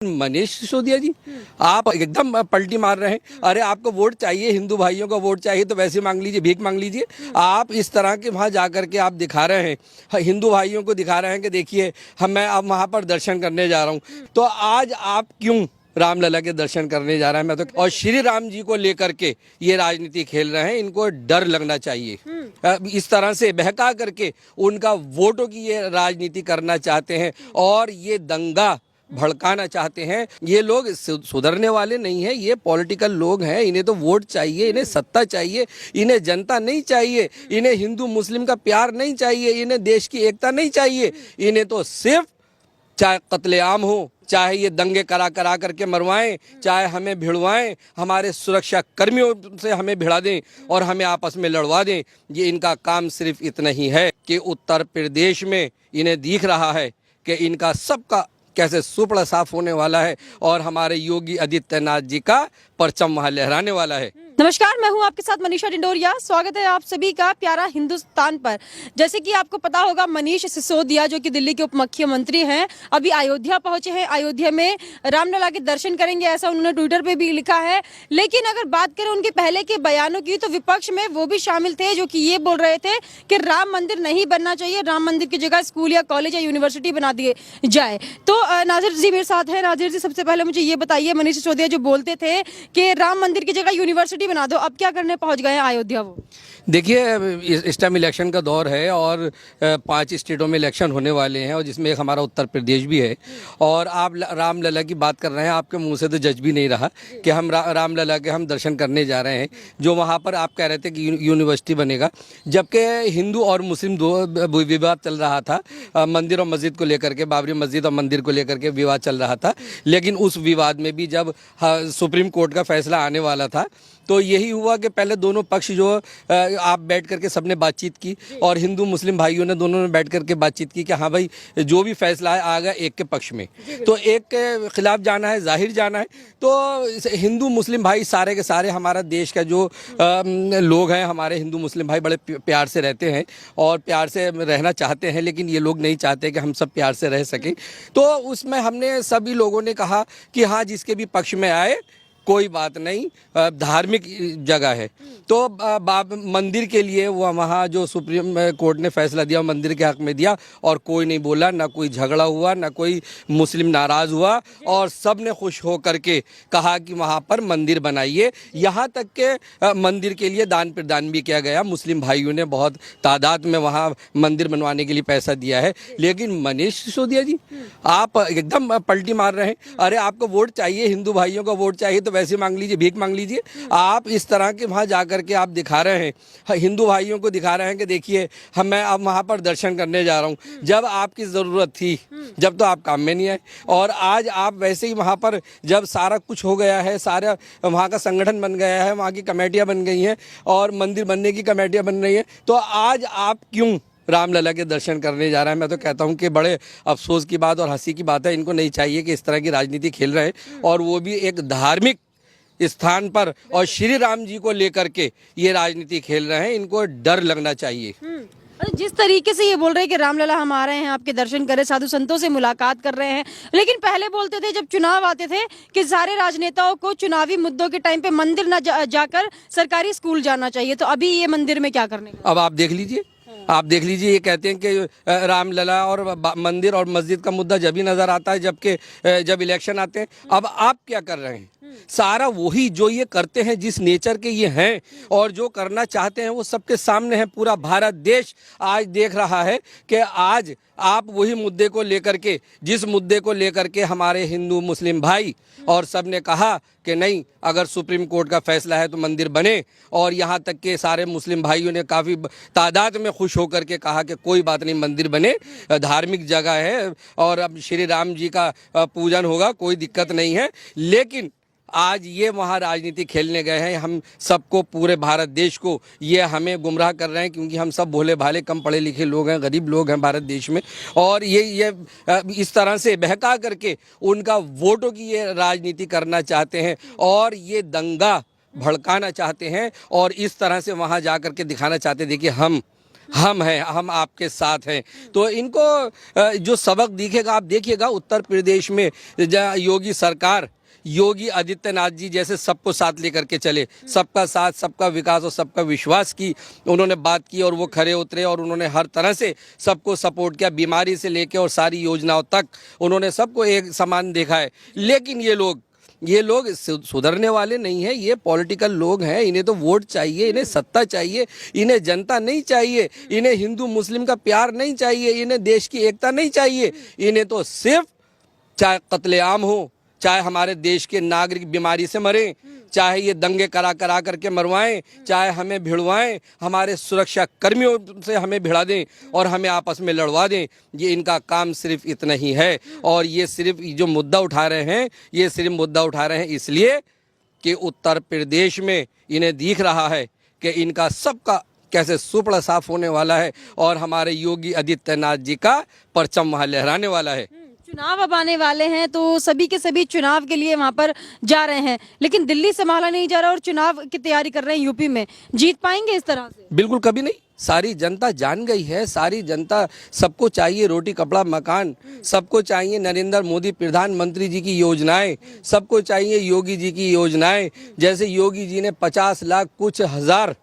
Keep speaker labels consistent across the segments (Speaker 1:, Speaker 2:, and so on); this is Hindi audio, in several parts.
Speaker 1: मनीष सिसोदिया जी, आप एकदम पलटी मार रहे हैं। अरे आपको वोट चाहिए, हिंदू भाइयों का वोट चाहिए तो वैसे मांग लीजिए, भीख मांग लीजिए। आप इस तरह के वहां जाकर के आप दिखा रहे हैं, हिंदू भाइयों को दिखा रहे हैं कि देखिए मैं अब वहां पर दर्शन करने जा रहा हूं। तो आज आप क्यों रामलला के दर्शन करने जा रहा है? मैं तो और श्री राम जी को लेकर के ये राजनीति खेल रहे हैं, इनको डर लगना चाहिए। इस तरह से बहका करके उनका वोटों की ये राजनीति करना चाहते हैं और ये दंगा भड़काना चाहते हैं। ये लोग सुधरने वाले नहीं है, ये पॉलिटिकल लोग हैं। इन्हें तो वोट चाहिए, इन्हें सत्ता चाहिए, इन्हें जनता नहीं चाहिए, इन्हें हिंदू मुस्लिम का प्यार नहीं चाहिए, इन्हें देश की एकता नहीं चाहिए। इन्हें तो सिर्फ चाहे कत्लेआम हो, चाहे ये दंगे करा करा करके मरवाएं, चाहे हमें भिड़वाएं, हमारे सुरक्षा कर्मियों से हमें भिड़ा दें और हमें आपस में लड़वा दें। ये इनका काम सिर्फ इतना ही है कि उत्तर प्रदेश में इन्हें दिख रहा है कि इनका सबका कैसे सुपड़ा साफ होने वाला है और हमारे योगी आदित्यनाथ जी का परचम वहां लहराने वाला है।
Speaker 2: नमस्कार, मैं हूं आपके साथ मनीषा डिंडोरिया। स्वागत है आप सभी का प्यारा हिंदुस्तान पर। जैसे कि आपको पता होगा, मनीष सिसोदिया जो कि दिल्ली के उप मुख्यमंत्री हैं, अभी अयोध्या पहुंचे हैं। अयोध्या में रामलला के दर्शन करेंगे, ऐसा उन्होंने ट्विटर पे भी लिखा है। लेकिन अगर बात करें उनके पहले के बयानों की, तो विपक्ष में वो भी शामिल थे जो कि ये बोल रहे थे कि राम मंदिर नहीं बनना चाहिए, राम मंदिर की जगह स्कूल या कॉलेज या यूनिवर्सिटी बना दिए जाए। तो नाजिर जी मेरे साथ है। नाजिर जी, सबसे पहले मुझे ये बताइए, मनीष सिसोदिया जो बोलते थे कि राम मंदिर की जगह यूनिवर्सिटी बना दो, अब क्या करने पहुंच गए हैं अयोध्या वो?
Speaker 1: देखिए, इस टाइम इलेक्शन का दौर है और 5 स्टेटों में इलेक्शन होने वाले हैं और जिसमें एक हमारा उत्तर प्रदेश भी है। और आप रामलला की बात कर रहे हैं, आपके मुंह से तो जज भी नहीं रहा कि हम रामलला के हम दर्शन करने जा रहे हैं। जो वहाँ पर आप कह रहे थे कि यूनिवर्सिटी बनेगा, जबकि हिंदू और मुस्लिम दो विवाद चल रहा था। मंदिर और मस्जिद को लेकर के, बाबरी मस्जिद और मंदिर को लेकर के विवाद चल रहा था। लेकिन उस विवाद में भी जब सुप्रीम कोर्ट का फैसला आने वाला था तो यही हुआ कि पहले दोनों पक्ष जो आप बैठ करके सबने बातचीत की और हिंदू मुस्लिम भाइयों ने दोनों ने बैठ करके बातचीत की कि हाँ भाई, जो भी फैसला है आ गया एक के पक्ष में, तो एक के खिलाफ जाना है, जाहिर जाना है। तो हिंदू मुस्लिम भाई सारे के सारे हमारा देश का जो लोग हैं, हमारे हिंदू मुस्लिम भाई बड़े प्यार से रहते हैं और प्यार से रहना चाहते हैं। लेकिन ये लोग नहीं चाहते कि हम सब प्यार से रह सकें। तो उसमें हमने सभी लोगों ने कहा कि हाँ, जिसके भी पक्ष में आए कोई बात नहीं, धार्मिक जगह है। तो मंदिर के लिए वो वहाँ जो सुप्रीम कोर्ट ने फैसला दिया मंदिर के हक में दिया और कोई नहीं बोला, ना कोई झगड़ा हुआ, ना कोई मुस्लिम नाराज हुआ और सब ने खुश हो करके कहा कि वहाँ पर मंदिर बनाइए। यहाँ तक के मंदिर के लिए दान प्रदान भी किया गया। मुस्लिम भाइयों ने बहुत तादाद में वहाँ मंदिर बनवाने के लिए पैसा दिया है। लेकिन मनीष सिसोदिया जी, आप एकदम पलटी मार रहे हैं। अरे आपको वोट चाहिए, हिंदू भाइयों का वोट चाहिए तो वैसे मांग लीजिए, भीख मांग लीजिए। आप इस तरह के वहां जाकर के आप दिखा रहे हैं, हिंदू भाइयों को दिखा रहे हैं कि देखिए मैं अब वहां पर दर्शन करने जा रहा हूं। जब आपकी जरूरत थी, जब तो आप काम में नहीं आए। और आज आप वैसे ही वहां पर जब सारा कुछ हो गया है, सारा वहां का संगठन बन गया है, वहां की कमेटियां बन गई हैं और मंदिर बनने की कमेटियां बन रही हैं, तो आज आप क्यों रामलला के दर्शन करने जा रहा है? मैं तो कहता हूं कि बड़े अफसोस की बात और हंसी की बात है। इनको नहीं चाहिए कि इस तरह की राजनीति खेल रहे हैं और वो भी एक धार्मिक स्थान पर और श्री राम जी को लेकर के ये राजनीति खेल रहे हैं। इनको डर लगना चाहिए।
Speaker 2: जिस तरीके से ये बोल रहे हैं कि रामलला हम आ रहे हैं, आपके दर्शन करें, साधु संतों से मुलाकात कर रहे हैं, लेकिन पहले बोलते थे जब चुनाव आते थे कि सारे राजनेताओं को चुनावी मुद्दों के टाइम पे मंदिर न जाकर सरकारी स्कूल जाना चाहिए। तो अभी ये मंदिर में क्या करने का?
Speaker 1: अब आप देख लीजिए, आप देख लीजिए। ये कहते हैं कि रामलला और मंदिर और मस्जिद का मुद्दा जब ही नजर आता है जब इलेक्शन आते हैं। अब आप क्या कर रहे हैं? सारा वही जो ये करते हैं, जिस नेचर के ये हैं और जो करना चाहते हैं, वो सबके सामने है। पूरा भारत देश आज देख रहा है कि आज आप वही मुद्दे को लेकर के, जिस मुद्दे को लेकर के हमारे हिंदू मुस्लिम भाई और सब ने कहा कि नहीं, अगर सुप्रीम कोर्ट का फैसला है तो मंदिर बने। और यहाँ तक के सारे मुस्लिम भाइयों ने काफ़ी तादाद में खुश होकर के कहा कि कोई बात नहीं, मंदिर बने, धार्मिक जगह है और अब श्री राम जी का पूजन होगा, कोई दिक्कत नहीं है। लेकिन आज ये वहाँ राजनीति खेलने गए हैं। हम सबको, पूरे भारत देश को ये हमें गुमराह कर रहे हैं, क्योंकि हम सब भोले भाले कम पढ़े लिखे लोग हैं, गरीब लोग हैं भारत देश में। और ये इस तरह से बहका करके उनका वोटों की ये राजनीति करना चाहते हैं और ये दंगा भड़काना चाहते हैं और इस तरह से वहाँ जा करके दिखाना चाहते हैं देखिए हम हम हैं, हम आपके साथ हैं। तो इनको जो सबक दिखेगा, आप देखिएगा उत्तर प्रदेश में जहाँ योगी सरकार, योगी आदित्यनाथ जी जैसे सबको साथ लेकर के चले, सबका साथ, सबका विकास और सबका विश्वास की उन्होंने बात की, और वो खरे उतरे और उन्होंने हर तरह से सबको सपोर्ट किया, बीमारी से लेके और सारी योजनाओं तक उन्होंने सबको एक समान देखा है। लेकिन ये लोग सुधरने वाले नहीं है, ये पॉलिटिकल लोग हैं, इन्हें तो वोट चाहिए, इन्हें सत्ता चाहिए, इन्हें जनता नहीं चाहिए, इन्हें हिंदू मुस्लिम का प्यार नहीं चाहिए, इन्हें देश की एकता नहीं चाहिए, इन्हें तो सिर्फ चाहे कत्लेआम हो, चाहे हमारे देश के नागरिक बीमारी से मरें, चाहे ये दंगे करा करके मरवाएं, चाहे हमें भिड़वाएं, हमारे सुरक्षा कर्मियों से हमें भिड़ा दें और हमें आपस में लड़वा दें, ये इनका काम सिर्फ इतना ही है। और ये सिर्फ जो मुद्दा उठा रहे हैं, ये सिर्फ मुद्दा उठा रहे हैं इसलिए कि उत्तर प्रदेश में इन्हें दिख रहा है कि इनका सबका कैसे सुपड़ा साफ होने वाला है और हमारे योगी आदित्यनाथ जी का परचम वहाँ लहराने वाला है।
Speaker 2: चुनाव अब आने वाले हैं तो सभी के सभी चुनाव के लिए वहां पर जा रहे हैं, लेकिन दिल्ली संभाला नहीं जा रहा और चुनाव की तैयारी कर रहे हैं यूपी में। जीत पाएंगे इस तरह से?
Speaker 1: बिल्कुल कभी नहीं। सारी जनता जान गई है, सारी जनता, सबको चाहिए रोटी कपड़ा मकान, सबको चाहिए नरेंद्र मोदी प्रधानमंत्री जी की योजनाएं, सबको चाहिए योगी जी की योजनाएं। जैसे योगी जी ने 50 लाख कुछ हजार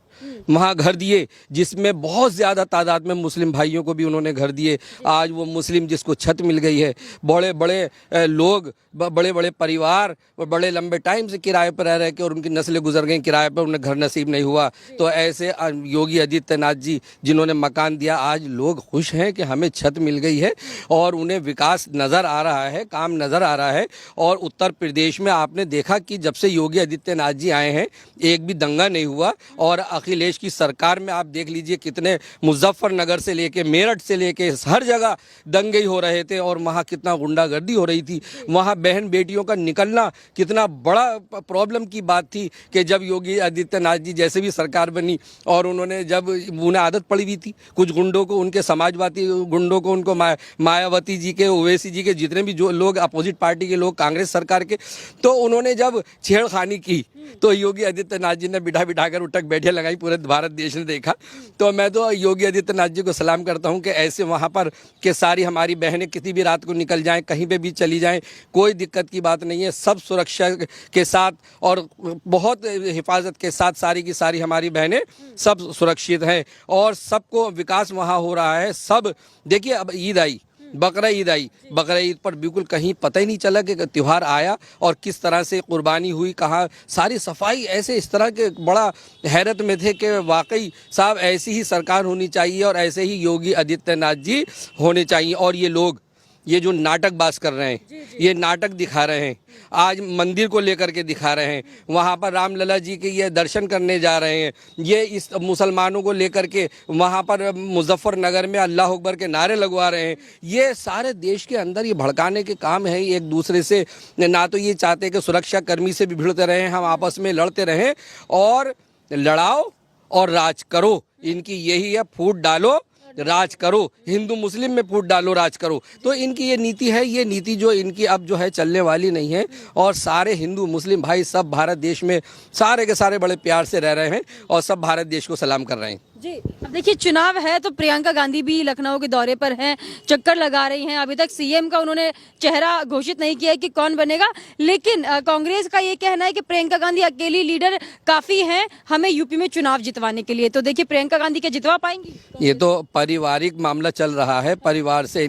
Speaker 1: वहाँ घर दिए, जिसमें बहुत ज़्यादा तादाद में मुस्लिम भाइयों को भी उन्होंने घर दिए। आज वो मुस्लिम जिसको छत मिल गई है, बड़े बड़े लोग, बड़े बड़े परिवार, बड़े लंबे टाइम से किराए पर रह के और उनकी नस्लें गुजर गई किराए पर, उन्हें घर नसीब नहीं हुआ। तो ऐसे योगी आदित्यनाथ जी जिन्होंने मकान दिया, आज लोग खुश हैं कि हमें छत मिल गई है और उन्हें विकास नज़र आ रहा है, काम नज़र आ रहा है। और उत्तर प्रदेश में आपने देखा कि जब से योगी आदित्यनाथ जी आए हैं एक भी दंगा नहीं हुआ। और अखिलेश की सरकार में आप देख लीजिए कितने मुजफ्फरनगर से लेके मेरठ से लेके हर जगह दंगे ही हो रहे थे और वहाँ कितना गुंडागर्दी हो रही थी। वहाँ बहन बेटियों का निकलना कितना बड़ा प्रॉब्लम की बात थी कि जब योगी आदित्यनाथ जी जैसे भी सरकार बनी और उन्होंने जब उन्हें आदत पड़ी हुई थी कुछ गुंडों को, उनके समाजवादी गुंडों को, उनको मायावती जी के, ओवैसी जी के, जितने भी जो लोग अपोजिट पार्टी के लोग कांग्रेस सरकार के, तो उन्होंने जब छेड़खानी की तो योगी आदित्यनाथ जी ने बिठा कर उठक बैठे लगाई, पूरे भारत देश ने देखा। तो मैं तो योगी आदित्यनाथ जी को सलाम करता हूं कि ऐसे वहां पर कि सारी हमारी बहनें किसी भी रात को निकल जाएं, कहीं पे भी चली जाएं, कोई दिक्कत की बात नहीं है, सब सुरक्षा के साथ और बहुत हिफाजत के साथ सारी की सारी हमारी बहनें सब सुरक्षित हैं और सबको विकास वहाँ हो रहा है। सब देखिए, अब ईद आई, बकरा ईद आई, बकरा ईद पर बिल्कुल कहीं पता ही नहीं चला कि त्यौहार आया और किस तरह से कुर्बानी हुई, कहाँ सारी सफाई, ऐसे इस तरह के बड़ा हैरत में थे कि वाकई साहब ऐसी ही सरकार होनी चाहिए और ऐसे ही योगी आदित्यनाथ जी होने चाहिए। और ये लोग ये जो नाटकबाज कर रहे हैं, ये नाटक दिखा रहे हैं, आज मंदिर को लेकर के दिखा रहे हैं, वहाँ पर रामलला जी के ये दर्शन करने जा रहे हैं, ये इस मुसलमानों को लेकर के वहाँ पर मुजफ्फरनगर में अल्लाह अकबर के नारे लगवा रहे हैं। ये सारे देश के अंदर ये भड़काने के काम है एक दूसरे से। ना तो ये चाहते कि सुरक्षा कर्मी से भी भिड़ते रहें, हम आपस में लड़ते रहें, और लड़ाओ और राज करो, इनकी यही है, फूट डालो राज करो, हिंदू मुस्लिम में फूट डालो राज करो। तो इनकी ये नीति है, ये नीति जो इनकी अब जो है चलने वाली नहीं है। और सारे हिंदू मुस्लिम भाई सब भारत देश में सारे के सारे बड़े प्यार से रह रहे हैं और सब भारत देश को सलाम कर रहे हैं।
Speaker 2: जी, अब देखिए चुनाव है तो प्रियंका गांधी भी लखनऊ के दौरे पर हैं, चक्कर लगा रही हैं। अभी तक सीएम का उन्होंने चेहरा घोषित नहीं किया है कि कौन बनेगा, लेकिन कांग्रेस का ये कहना है कि प्रियंका गांधी अकेली लीडर काफी हैं हमें यूपी में चुनाव जितवाने के लिए। तो देखिए प्रियंका गांधी क्या जितवा पाएंगी?
Speaker 1: ये तो पारिवारिक मामला चल रहा है, परिवार से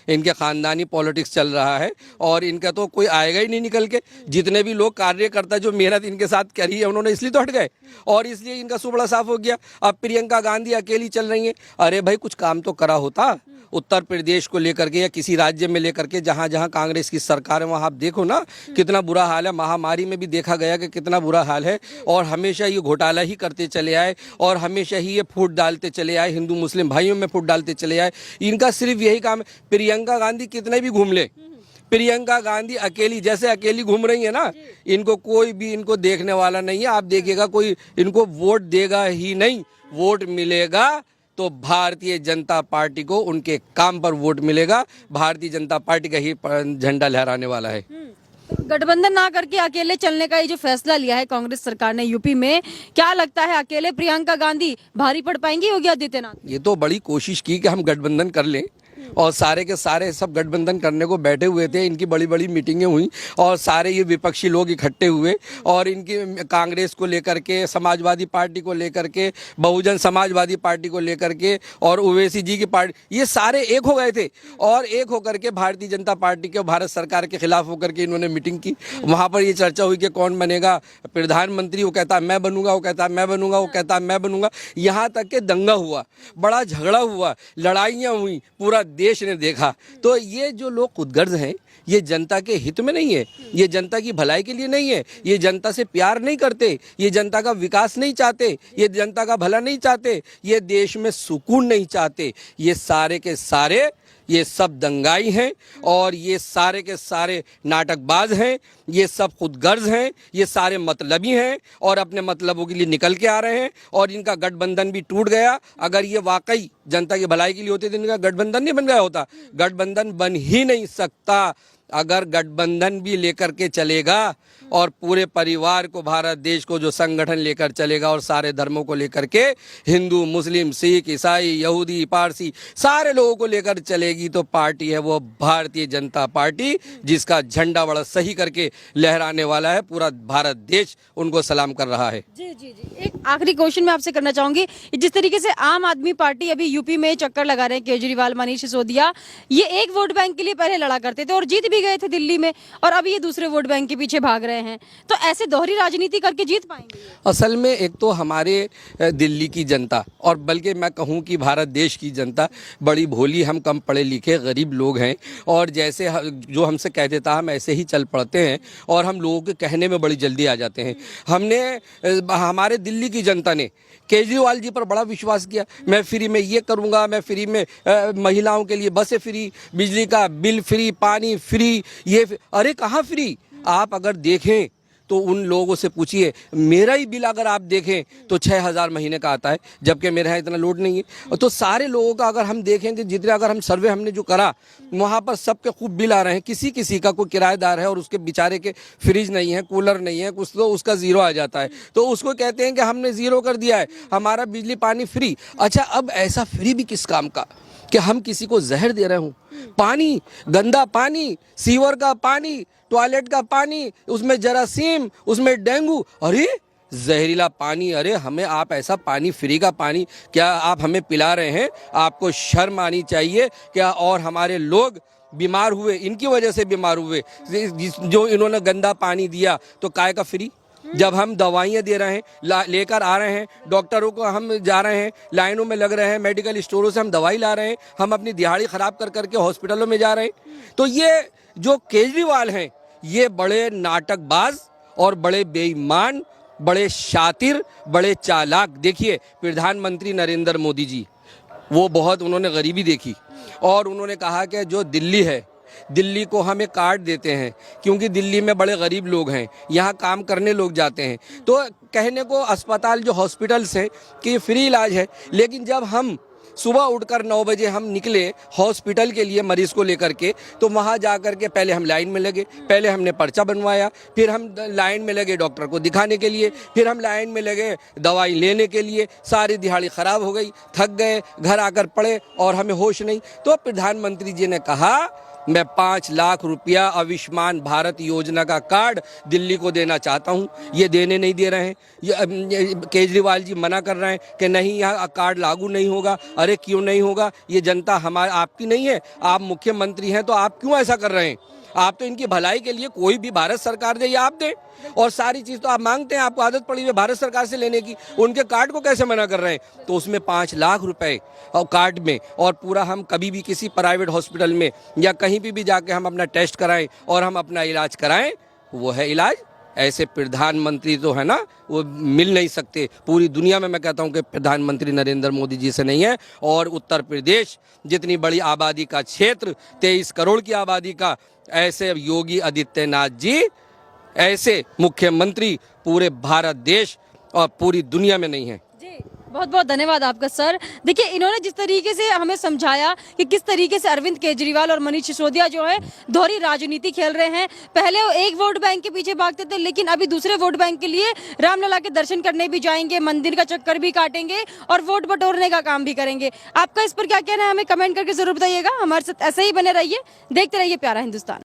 Speaker 1: इनके खानदानी पॉलिटिक्स चल रहा है और इनका तो कोई आएगा ही नहीं निकल के। जितने भी लोग कार्यकर्ता जो मेहनत इनके साथ करी है उन्होंने इसलिए तो हट गए और इसलिए इनका सुबड़ा साफ हो गया। अब प्रियंका गांधी अकेली चल रही हैं। अरे भाई कुछ काम तो करा होता उत्तर प्रदेश को लेकर के या किसी राज्य में लेकर के, जहां जहां कांग्रेस की सरकार है वहां आप देखो ना कितना बुरा हाल है। महामारी में भी देखा गया कि कितना बुरा हाल है और हमेशा ये घोटाला ही करते चले आए और हमेशा ही ये फूट डालते चले आए, हिंदू मुस्लिम भाइयों में फूट डालते चले आए। इनका सिर्फ यही काम है। प्रियंका गांधी कितने भी घूम ले, प्रियंका गांधी अकेली जैसे अकेली घूम रही है ना, इनको कोई भी इनको देखने वाला नहीं है। आप देखिएगा कोई इनको वोट देगा ही नहीं। वोट मिलेगा तो भारतीय जनता पार्टी को उनके काम पर वोट मिलेगा। भारतीय जनता पार्टी का ही झंडा लहराने वाला है।
Speaker 2: तो गठबंधन ना करके अकेले चलने का ये जो फैसला लिया है कांग्रेस सरकार ने यूपी में, क्या लगता है अकेले प्रियंका गांधी भारी पड़ पाएंगी योगी आदित्यनाथ?
Speaker 1: ये तो बड़ी कोशिश की कि हम गठबंधन कर लें और सारे के सारे सब गठबंधन करने को बैठे हुए थे। इनकी बड़ी बड़ी मीटिंगें हुई और सारे ये विपक्षी लोग इकट्ठे हुए और इनकी कांग्रेस को लेकर के, समाजवादी पार्टी को लेकर के, बहुजन समाजवादी पार्टी को लेकर के और ओवैसी जी की पार्टी, ये सारे एक हो गए थे और एक होकर के भारतीय जनता पार्टी के और भारत सरकार के खिलाफ होकर के इन्होंने मीटिंग की। वहाँ पर ये चर्चा हुई कि कौन बनेगा प्रधानमंत्री। वो कहता है मैं बनूंगा, वो कहता है मैं बनूंगा, वो कहता है मैं बनूंगा। यहाँ तक के दंगा हुआ, बड़ा झगड़ा हुआ, लड़ाइयाँ हुई, पूरा देश ने देखा। तो ये जो लोग खुदगर्ज हैं, ये जनता के हित में नहीं है, ये जनता की भलाई के लिए नहीं है, ये जनता से प्यार नहीं करते, ये जनता का विकास नहीं चाहते, ये जनता का भला नहीं चाहते, ये देश में सुकून नहीं चाहते। ये सारे के सारे ये सब दंगाई हैं और ये सारे के सारे नाटकबाज हैं, ये सब खुदगर्ज हैं, ये सारे मतलबी हैं और अपने मतलबों के लिए निकल के आ रहे हैं और इनका गठबंधन भी टूट गया। अगर ये वाकई जनता की भलाई के लिए होते तो इनका गठबंधन नहीं बन गया होता। गठबंधन बन ही नहीं सकता। अगर गठबंधन भी लेकर के चलेगा और पूरे परिवार को, भारत देश को जो संगठन लेकर चलेगा और सारे धर्मों को लेकर के, हिंदू, मुस्लिम, सिख, ईसाई, यहूदी, पारसी, सारे लोगों को लेकर चलेगी तो पार्टी है वो भारतीय जनता पार्टी, जिसका झंडा बड़ा सही करके लहराने वाला है। पूरा भारत देश उनको सलाम कर रहा है।
Speaker 2: जी जी जी, एक आखिरी क्वेश्चन मैं आपसे करना चाहूंगी। जिस तरीके से आम आदमी पार्टी अभी यूपी में चक्कर लगा रहे हैं, केजरीवाल, मनीष सिसोदिया, ये एक वोट बैंक के लिए पहले लड़ा करते थे और जीत भी गए थे दिल्ली में, और अब ये दूसरे वोट बैंक के पीछे भाग रहे हैं। तो ऐसे दोहरी राजनीति करके जीत पाएंगे?
Speaker 1: असल में एक तो हमारे दिल्ली की जनता और बल्कि मैं कहूं कि भारत देश की जनता बड़ी भोली, हम कम पढ़े लिखे गरीब लोग हैं और जैसे जो हमसे कह देता हम ऐसे ही चल पड़ते हैं और हम लोगों के कहने में बड़ी जल्दी आ जाते हैं। हमारे दिल्ली की जनता ने केजरीवाल जी पर बड़ा विश्वास किया। मैं फ्री में ये करूंगा, मैं फ्री में महिलाओं के लिए बसें फ्री, बिजली का बिल फ्री, पानी फ्री, अरे कहाँ फ्री? आप अगर देखें तो उन लोगों से पूछिए, मेरा ही बिल अगर आप देखें तो 6,000 महीने का आता है, जबकि मेरे यहाँ इतना लोड नहीं है। तो सारे लोगों का अगर हम देखें कि जितने, अगर हम सर्वे हमने जो करा वहाँ पर सबके खूब बिल आ रहे हैं। किसी किसी का कोई किराएदार है और उसके बेचारे के फ्रिज नहीं है, कूलर नहीं है, कुछ तो उसका जीरो आ जाता है, तो उसको कहते हैं कि हमने जीरो कर दिया है, हमारा बिजली पानी फ्री। अच्छा, अब ऐसा फ्री भी किस काम का कि हम किसी को जहर दे रहे हूँ? पानी, गंदा पानी, सीवर का पानी, टॉयलेट का पानी, उसमें जरासीम, उसमें डेंगू, अरे जहरीला पानी। अरे हमें आप ऐसा पानी, फ्री का पानी क्या आप हमें पिला रहे हैं? आपको शर्म आनी चाहिए क्या? और हमारे लोग बीमार हुए, इनकी वजह से बीमार हुए, जो इन्होंने गंदा पानी दिया। तो काय का फ्री? जब हम दवाइयाँ दे रहे हैं, लेकर आ रहे हैं, डॉक्टरों को हम जा रहे हैं, लाइनों में लग रहे हैं, मेडिकल स्टोरों से हम दवाई ला रहे हैं, हम अपनी दिहाड़ी खराब कर करके हॉस्पिटलों में जा रहे हैं। तो ये जो केजरीवाल हैं, ये बड़े नाटकबाज और बड़े बेईमान, बड़े शातिर, बड़े चालाक। देखिए प्रधानमंत्री नरेंद्र मोदी जी, वो बहुत उन्होंने गरीबी देखी और उन्होंने कहा कि जो दिल्ली है, दिल्ली को हम एक कार्ड देते हैं क्योंकि दिल्ली में बड़े गरीब लोग हैं, यहाँ काम करने लोग जाते हैं। तो कहने को अस्पताल, जो हॉस्पिटल्स हैं, कि फ्री इलाज है, लेकिन जब हम सुबह उठकर 9 बजे हम निकले हॉस्पिटल के लिए मरीज को लेकर के, तो वहाँ जा कर के पहले हम लाइन में लगे, पहले हमने पर्चा बनवाया, फिर हम लाइन में लगे डॉक्टर को दिखाने के लिए, फिर हम लाइन में लगे दवाई लेने के लिए। सारी दिहाड़ी ख़राब हो गई, थक गए, घर आकर पड़े और हमें होश नहीं। तो प्रधानमंत्री जी ने कहा मैं 5 लाख रुपया आयुष्मान भारत योजना का कार्ड दिल्ली को देना चाहता हूं। ये देने नहीं दे रहे हैं, ये केजरीवाल जी मना कर रहे हैं कि नहीं, यहाँ कार्ड लागू नहीं होगा। अरे क्यों नहीं होगा? ये जनता हमारे, आपकी नहीं है, आप मुख्यमंत्री हैं, तो आप क्यों ऐसा कर रहे हैं? आप तो इनकी भलाई के लिए कोई भी भारत सरकार दे या आप दें, और सारी चीज़ तो आप मांगते हैं, आपको आदत पड़ी है भारत सरकार से लेने की, उनके कार्ड को कैसे मना कर रहे हैं? तो उसमें 5 लाख रुपए और कार्ड में, और पूरा हम कभी भी किसी प्राइवेट हॉस्पिटल में या कहीं भी जाके हम अपना टेस्ट कराएं और हम अपना इलाज कराएं, वो है इलाज। ऐसे प्रधानमंत्री तो है ना, वो मिल नहीं सकते पूरी दुनिया में। मैं कहता हूं कि प्रधानमंत्री नरेंद्र मोदी जी से नहीं है। और उत्तर प्रदेश जितनी बड़ी आबादी का क्षेत्र, 23 करोड़ की आबादी का, ऐसे योगी आदित्यनाथ जी, ऐसे मुख्यमंत्री पूरे भारत देश और पूरी दुनिया में नहीं है।
Speaker 2: जी बहुत बहुत धन्यवाद आपका सर। देखिए, इन्होंने जिस तरीके से हमें समझाया कि किस तरीके से अरविंद केजरीवाल और मनीष सिसोदिया जो है दोहरी राजनीति खेल रहे हैं। पहले वो एक वोट बैंक के पीछे भागते थे, लेकिन अभी दूसरे वोट बैंक के लिए रामलला के दर्शन करने भी जाएंगे, मंदिर का चक्कर भी काटेंगे और वोट बटोरने का काम भी करेंगे। आपका इस पर क्या कहना है, हमें कमेंट करके जरूर बताइएगा। हमारे साथ ऐसे ही बने रहिए, देखते रहिए प्यारा हिंदुस्तान।